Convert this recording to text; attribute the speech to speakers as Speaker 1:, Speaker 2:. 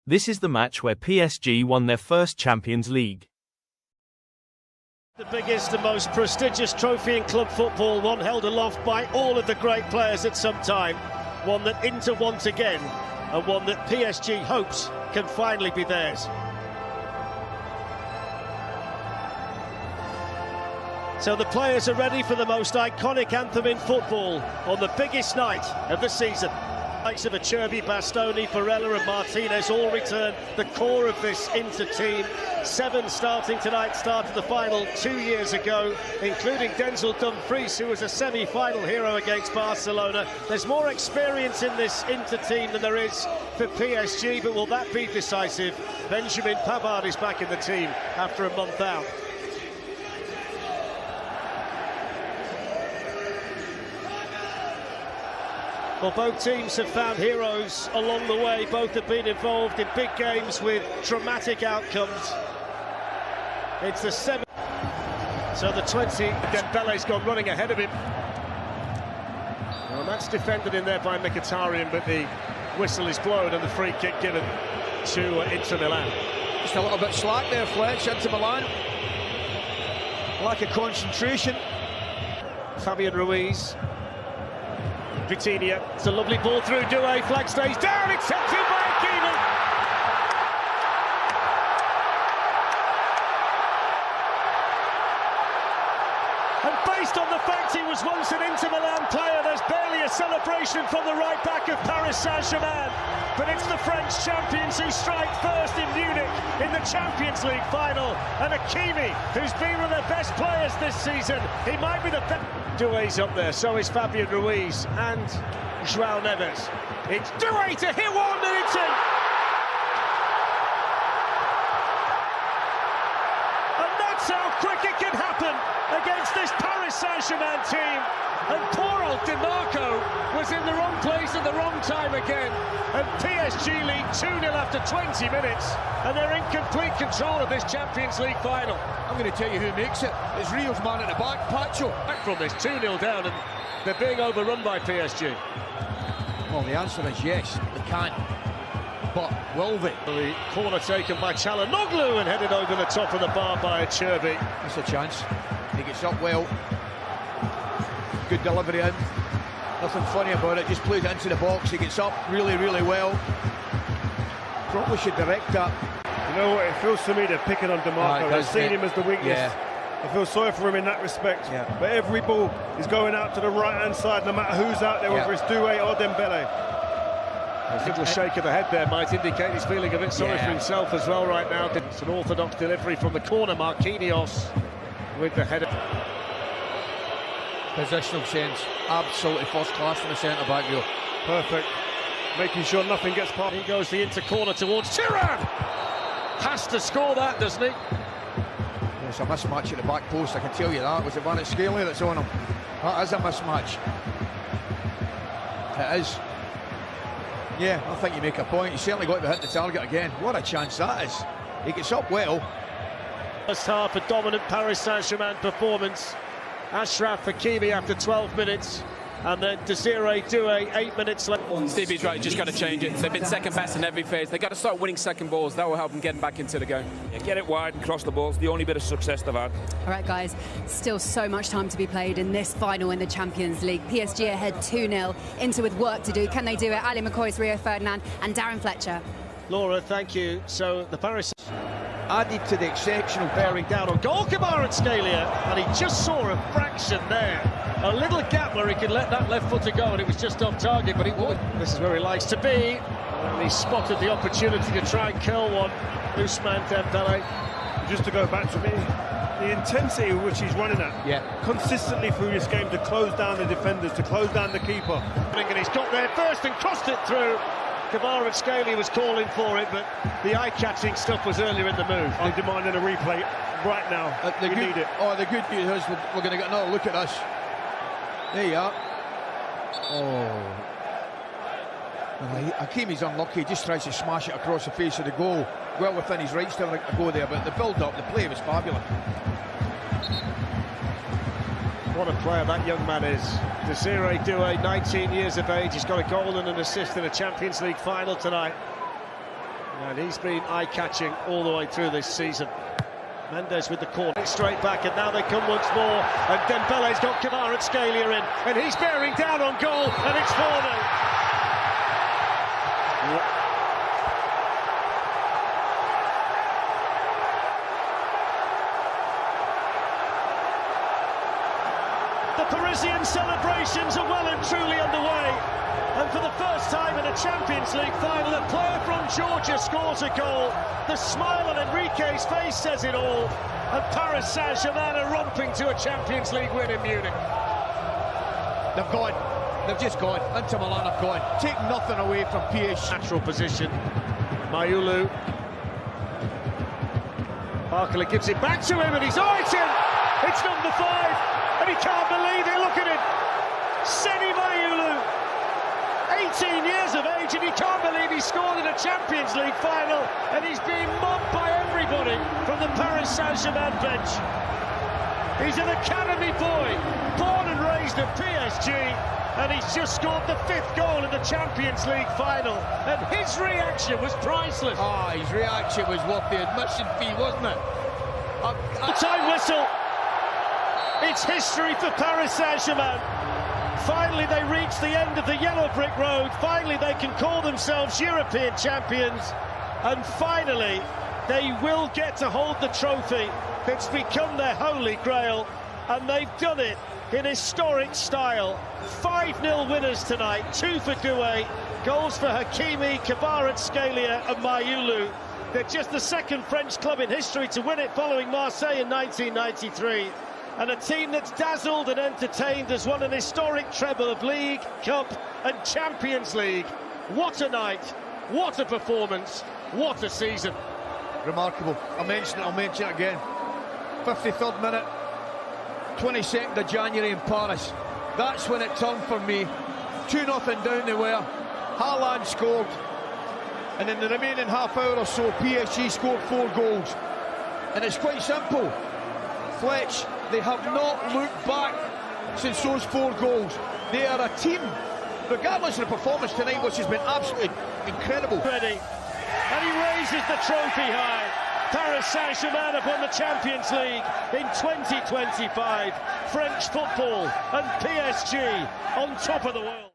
Speaker 1: This is the match where PSG won their first Champions League.
Speaker 2: The biggest and most prestigious trophy in club football, one held aloft by all of the great players at some time, one that Inter want again, and one that PSG hopes can finally be theirs. So the players are ready for the most iconic anthem in football on the biggest night of the season. Likes of Acerbi, Bastoni, Barella and Martinez all return, the core of this Inter team. 7 starting tonight, started the final 2 years ago, including Denzel Dumfries, who was a semi-final hero against Barcelona. There's more experience in this Inter team than there is for PSG, but will that be decisive? Benjamin Pavard is back in the team after a month out. Well, both teams have found heroes along the way. Both have been involved in big games with dramatic outcomes. It's the 7th. So the 20, Dembele's gone running ahead of him. Well, that's defended in there by Mkhitaryan, but the whistle is blown and the free kick given to Inter Milan.
Speaker 3: Just a little bit slack there, Fletch, Inter Milan. Lack of concentration.
Speaker 2: Fabian Ruiz. Vitinha, it's a lovely ball through, Doué, flag stays down, it's sent in by Hakimi. And based on the fact he was once an Inter Milan player, there's barely a celebration from the right back of Paris Saint-Germain. But it's the French champions who strike first in Munich in the Champions League final. And Hakimi, who's been one of their best players this season, he might be the best. Doué's up there, so is Fabian Ruiz and João Neves. It's Doué to hit one and it's in! And that's how quick it can happen against this Paris Saint-Germain team. And poor old Di Marco was in the wrong place at the wrong time again. And PSG lead 2-0 after 20 minutes. And they're in complete control of this Champions League final.
Speaker 3: I'm going to tell you who makes it. It's Rio's man at the back, Pacho.
Speaker 2: Back from this 2-0 down and they're being overrun by PSG.
Speaker 3: Well, the answer is yes, they can. But will they?
Speaker 2: The corner taken by Çalhanoğlu and headed over the top of the bar by Acerbi.
Speaker 3: That's a chance. He gets up well. Good delivery in. Nothing funny about it, just plays it into the box. He gets up really, really well. Probably should direct that.
Speaker 4: You know what, it feels to me they're picking on DeMarco. They're seeing him as the weakness.
Speaker 3: Yeah.
Speaker 4: I feel sorry for him in that respect.
Speaker 3: Yeah.
Speaker 4: But every ball is going out to the right-hand side, no matter who's out there, whether it's Doué or Dembele.
Speaker 2: A little shake of the head there might indicate he's feeling a bit sorry for himself as well right now. It's an orthodox delivery from the corner, Marquinhos with the header.
Speaker 3: Positional sense, absolutely first class from the centre-back view.
Speaker 4: Perfect. Making sure nothing gets past.
Speaker 2: Here goes the Inter corner towards Thuram. Has to score that, doesn't he?
Speaker 3: It's a mismatch at the back post, I can tell you that. Was it Van Scaly that's on him? That is a mismatch. It is. Yeah, I think you make a point. He's certainly got to hit the target again. What a chance that is. He gets up well.
Speaker 2: First half, a dominant Paris Saint-Germain performance. Achraf Hakimi after 12 minutes. And then Désiré Doué, 8 minutes left.
Speaker 5: Stevie's right, just got to change it. They've been second best in every phase. They've got to start winning second balls. That will help them getting back into the game.
Speaker 6: Yeah, get it wide and cross the balls. The only bit of success they've had.
Speaker 7: All right, guys, still so much time to be played in this final in the Champions League. PSG ahead 2-0, Inter with work to do. Can they do it? Ali McCoy's, Rio Ferdinand and Darren Fletcher.
Speaker 2: Laura, thank you. So the Paris
Speaker 3: Added to the exceptional
Speaker 2: bearing down on goal, Kvaratskhelia, and he just saw a fraction there. A little gap where he could let that left footer go, and it was just off target, but he would. This is where he likes to be. And he spotted the opportunity to try and curl one. Ousmane Dembele.
Speaker 4: Just to go back to me, the intensity with which he's running at, consistently through this game to close down the defenders, to close down the keeper.
Speaker 2: And he's got there first and crossed it through. Kvaratskhelia was calling for it, but the eye-catching stuff was earlier in the move.
Speaker 4: I'm demanding a replay right now. We need it.
Speaker 3: Oh, the good news is we're going to get another look at this. There you are. Oh. Well, Hakimi's unlucky. He just tries to smash it across the face of the goal. Well within his rights to go there, but the build-up, the play was fabulous.
Speaker 2: What a player that young man is. Désiré Doué, 19 years of age. He's got a goal and an assist in a Champions League final tonight. And he's been eye-catching all the way through this season. Mendes with the corner, straight back, and now they come once more. And Dembele's got Kvaratskhelia in, and he's bearing down on goal, and it's 4-0. The Parisian celebrations are well and truly underway. And for the first time in a Champions League final, a player from Georgia scores a goal. The smile on Enrique's face says it all. And Paris Saint-Germain are romping to a Champions League win in Munich.
Speaker 3: They've gone. They've just gone. Inter Milan have gone. Take nothing away from PSG.
Speaker 2: Natural position. Mayulu. Barkley gives it back to him, and it's in! It's number 5, and he can't believe it. Look at it. Seni Mayulu. 18 years of age, and he can't believe he scored in a Champions League final, and he's being mobbed by everybody from the Paris Saint-Germain bench. He's an academy boy, born and raised at PSG, and he's just scored the 5th goal in the Champions League final, and his reaction was priceless.
Speaker 3: Ah, his reaction was worth the admission fee, wasn't it?
Speaker 2: Time whistle. It's history for Paris Saint-Germain. Finally, they reach the end of the yellow brick road. Finally, they can call themselves European champions. And finally, they will get to hold the trophy that's become their holy grail. And they've done it in historic style. 5-0 winners tonight, 2 for Doué, goals for Hakimi, Kvaratskhelia and Mayulu. They're just the second French club in history to win it, following Marseille in 1993. And a team that's dazzled and entertained has won an historic treble of League, Cup and Champions League. What a night, what a performance, what a season.
Speaker 3: Remarkable. I'll mention it again. 53rd minute, 22nd of January in Paris. That's when it turned for me. 2-0 down they were. Haaland scored. And in the remaining half hour or so, PSG scored 4 goals. And it's quite simple. Fletch, they have not looked back since those 4 goals. They are a team, regardless of the performance tonight, which has been absolutely incredible.
Speaker 2: Ready, and he raises the trophy high. Paris Saint-Germain have won the Champions League in 2025. French football and PSG on top of the world.